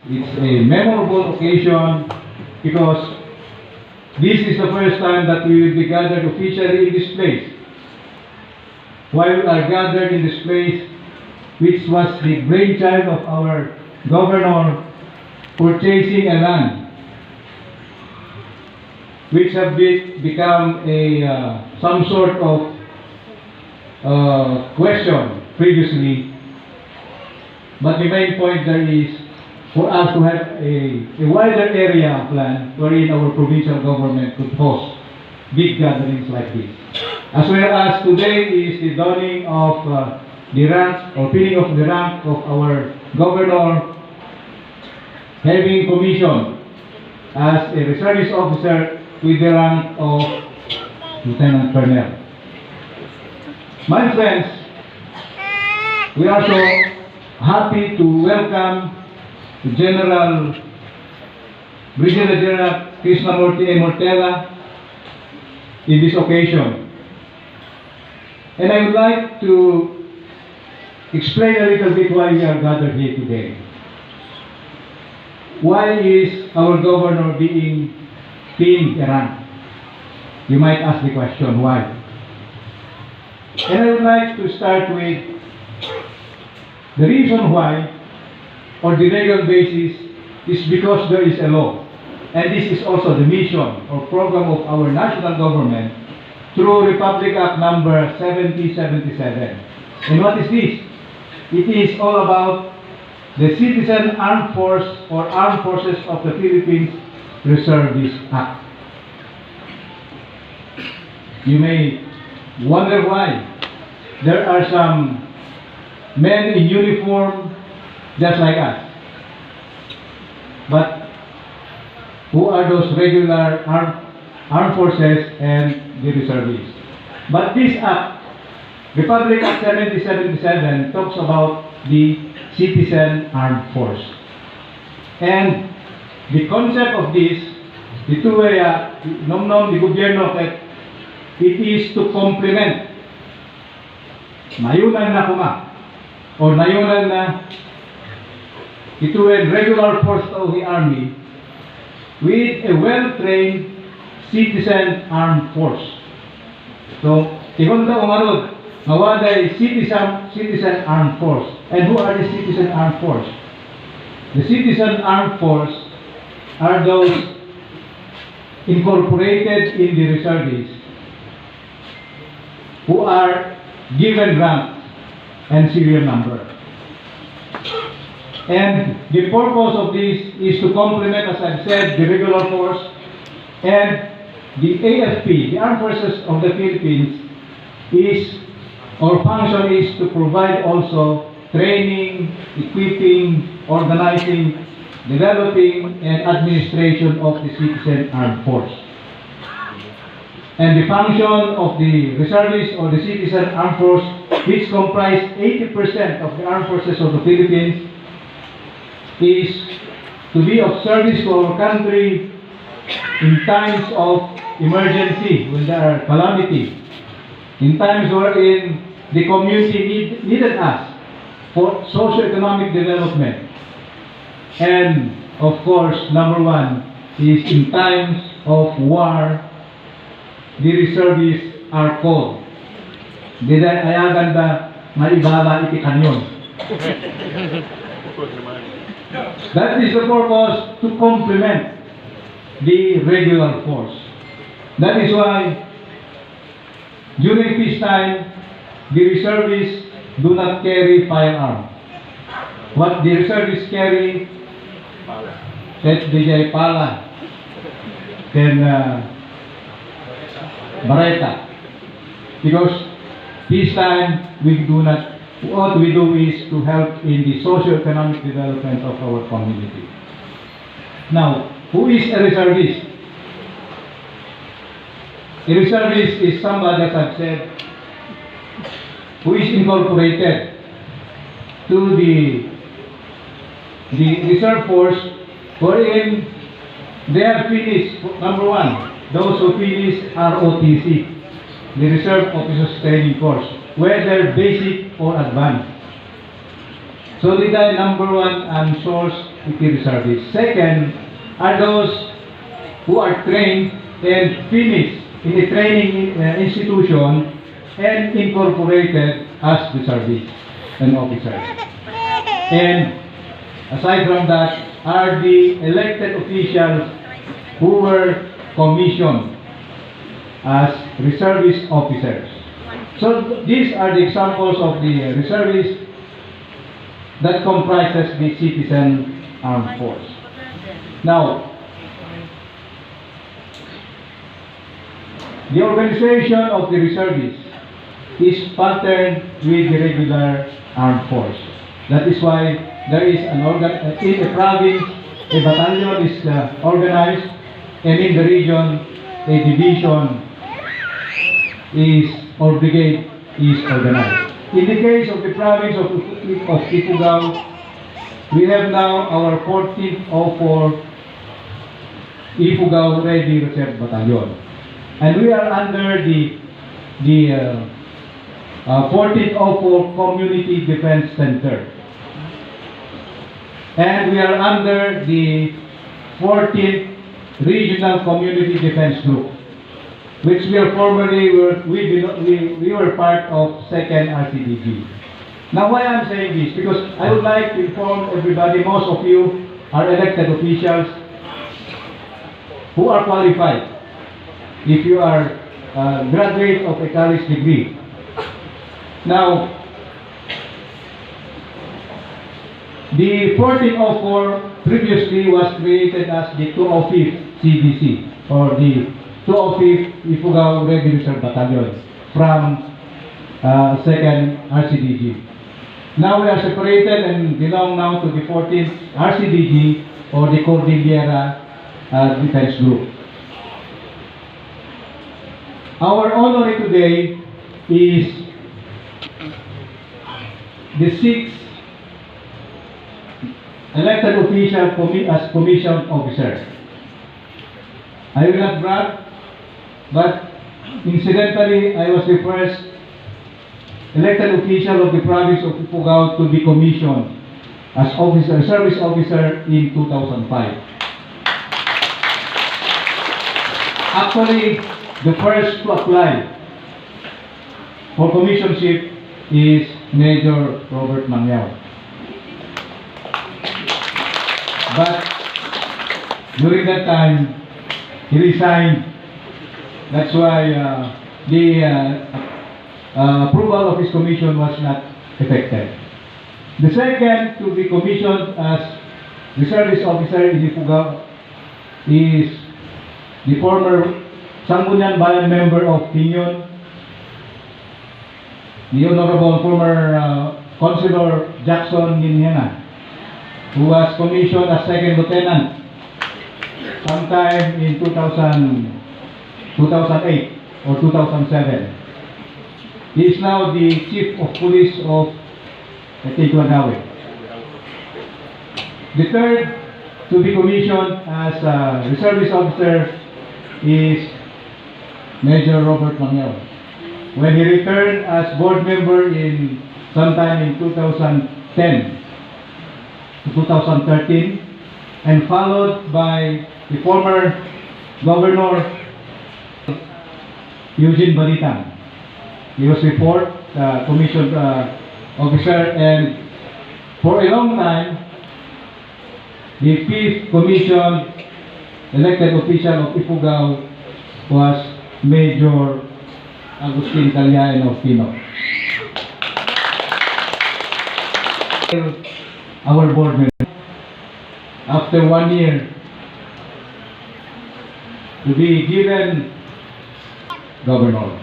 It's a memorable occasion because this is the first time that we will be gathered officially in this place. While we are gathered in this place, which was the brainchild of our governor purchasing a land, which have become some sort of question previously. But the main point there is for us to have a wider area plan wherein our provincial government could host big gatherings like this. As well as today is the dawning of the rank or filling of the rank of our governor having commission as a reservist officer with the rank of Lieutenant Colonel. My friends, we are so happy to welcome Brigadier General Krishnamurti A. Mortella in this occasion. And I would like to explain a little bit why we are gathered here today. Why is our governor being pinned a rank? You might ask the question, why? And I would like to start with the reason why, or the legal basis, is because there is a law. And this is also the mission or program of our national government through Republic Act number 7077. And what is this? It is all about the Citizen Armed Force or Armed Forces of the Philippines Reservist Act. You may wonder why. There are some men in uniform just like us. But who are those regular armed forces and the reservists? But this act, Republic Act 7077, talks about the Citizen Armed Force. And the concept of this, ito ay nom-nom di gobyerno that it is to complement nayunan na kuma o nayunan na ito ay regular force of the army with a well-trained citizen armed force. So, tikon ta umarod mawaday citizen armed force. And who are the citizen armed force? The citizen armed force are those incorporated in the reservists who are given rank and serial number. And the purpose of this is to complement, as I've said, the regular force and the AFP, the Armed Forces of the Philippines, is or function is to provide also training, equipping, organizing, developing, and administration of the citizen armed force. And the function of the reservists or the citizen armed force, which comprise 80% of the armed forces of the Philippines, is to be of service to our country in times of emergency, when there are calamity, in times wherein the community needed us for socio-economic development. And of course, number one is in times of war, the reservists are called. Diday ayagan da maibala iti kanyon. That is the purpose, to complement the regular force. That is why during peacetime, the reservists do not carry firearm. What the reservists carry, set DJ pala, then bareta. Because peacetime, what we do is to help in the socio-economic development of our community. Now, who is a reservist? A reservist is somebody, as I've said, who is incorporated to the reserve force, wherein they have finished, number one, those who finish ROTC, the Reserve Officers Training Course, whether basic or advanced. So the number one source EP reservists. Second are those who are trained and finished in a training institution and incorporated as reservists and officers. And aside from that are the elected officials who were commissioned as reservist officers. So these are the examples of the reservists that comprises the citizen armed force. Now, the organization of the reservists is patterned with the regular armed force. That is why there is in a province, a battalion is organized, and in the region, a division is or brigade is organized. In the case of the province of Ifugao, we have now our 1404 Ifugao Ready Reserve Battalion. And we are under the 1404 Community Defense Center. And we are under the 14th Regional Community Defense Group, which we are formerly we were part of 2nd RCDG. Now, why I'm saying this? Because I would like to inform everybody, most of you are elected officials who are qualified. If you are graduate of a college degree. Now, the 1404 previously was created as the 205th CDC, or the 205th Ifugao Ready Reserve Battalion from 2nd RCDG. Now we are separated and belong now to the 14th RCDG, or the Cordillera Defense Group. Our honor today is the 6th elected official as commissioned officer. I will not brag, but incidentally, I was the first elected official of the province of Ifugao to be commissioned as service officer in 2005. Actually, the first to apply for commissionship is Major Robert Mangyao. But during that time, he resigned. That's why the approval of his commission was not effected. The second to be commissioned as the service officer in Ifugao is the former Sangguniang Bayan member of Pinyon, the Honorable former Councilor Jackson Ginhena, who was commissioned as second lieutenant sometime in 2008 or 2007. He is now the chief of police of, I think, Lagawe. The third to be commissioned as a reservist officer is Major Robert Mangyao. When he returned as board member in sometime in 2010 to 2013, and followed by the former Governor Eugene Balitang. He was the fourth commissioned officer, and for a long time, the fifth commissioned elected official of Ifugao was Major Agustin Calyain of Pino. Our board member, after 1 year, to be given governor.